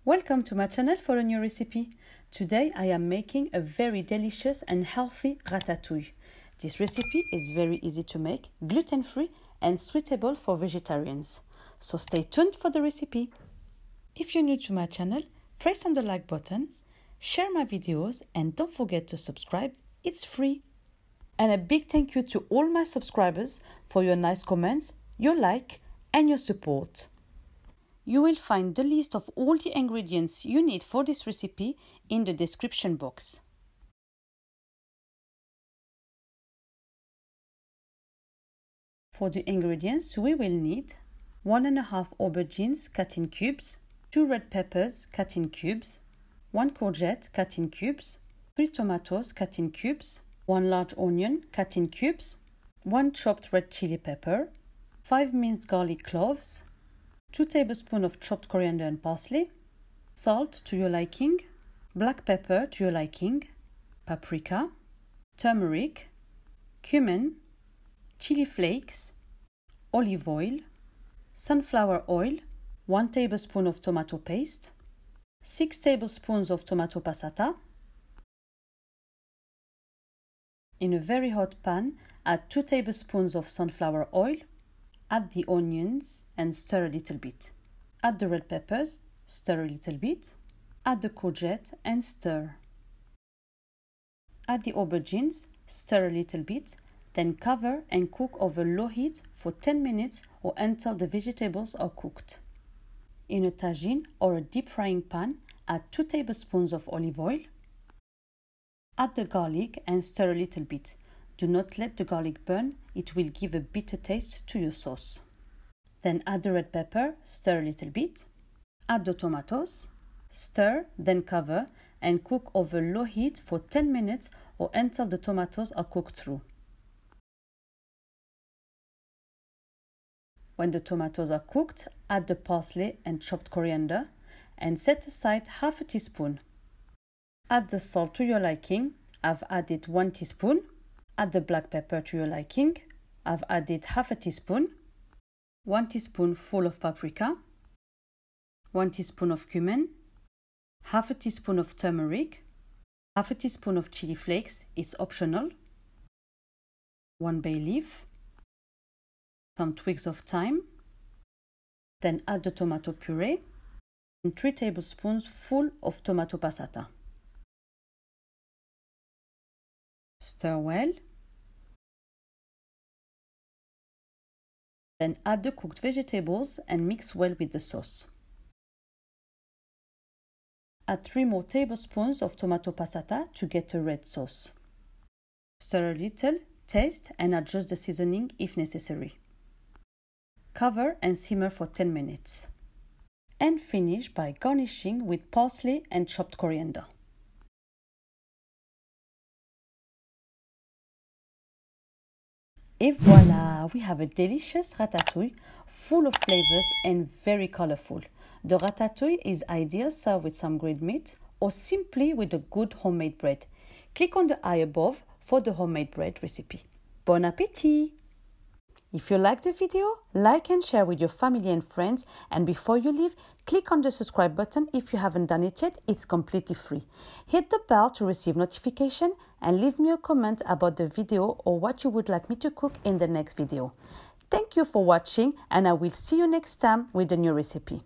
Welcome to my channel for a new recipe. Today I am making a very delicious and healthy ratatouille. This recipe is very easy to make, gluten-free and suitable for vegetarians. So stay tuned for the recipe. If you're new to my channel, press on the like button, share my videos and don't forget to subscribe, it's free. And a big thank you to all my subscribers for your nice comments, your like and your support. You will find the list of all the ingredients you need for this recipe in the description box. For the ingredients, we will need 1.5 aubergines cut in cubes, 2 red peppers cut in cubes, 1 courgette cut in cubes, 3 tomatoes cut in cubes, 1 large onion cut in cubes, 1 chopped red chili pepper, 5 minced garlic cloves, 2 tablespoons of chopped coriander and parsley, salt to your liking, black pepper to your liking, paprika, turmeric, cumin, chili flakes, olive oil, sunflower oil, 1 tablespoon of tomato paste, 6 tablespoons of tomato passata. In a very hot pan, add 2 tablespoons of sunflower oil, add the onions and stir a little bit. Add the red peppers, stir a little bit. Add the courgette and stir. Add the aubergines, stir a little bit, then cover and cook over low heat for 10 minutes or until the vegetables are cooked. In a tagine or a deep frying pan, add 2 tablespoons of olive oil. Add the garlic and stir a little bit. Do not let the garlic burn, it will give a bitter taste to your sauce. Then add the red pepper, stir a little bit. Add the tomatoes, stir, then cover and cook over low heat for 10 minutes or until the tomatoes are cooked through. When the tomatoes are cooked, add the parsley and chopped coriander and set aside half a teaspoon. Add the salt to your liking. I've added 1 teaspoon. Add the black pepper to your liking. I've added half a teaspoon. 1 teaspoonful of paprika. 1 teaspoon of cumin. Half a teaspoon of turmeric. Half a teaspoon of chili flakes, it's optional. 1 bay leaf. Some twigs of thyme. Then add the tomato puree and 3 tablespoons full of tomato passata. Stir well. Then add the cooked vegetables and mix well with the sauce. Add 3 more tablespoons of tomato passata to get a red sauce. Stir a little, taste and adjust the seasoning if necessary. Cover and simmer for 10 minutes. And finish by garnishing with parsley and chopped coriander. Et voilà, we have a delicious ratatouille full of flavors and very colorful. The ratatouille is ideal served with some grilled meat or simply with a good homemade bread. Click on the eye above for the homemade bread recipe. Bon appétit! If you like the video, like and share with your family and friends, and before you leave, click on the subscribe button if you haven't done it yet, it's completely free. Hit the bell to receive notification and leave me a comment about the video or what you would like me to cook in the next video. Thank you for watching and I will see you next time with a new recipe.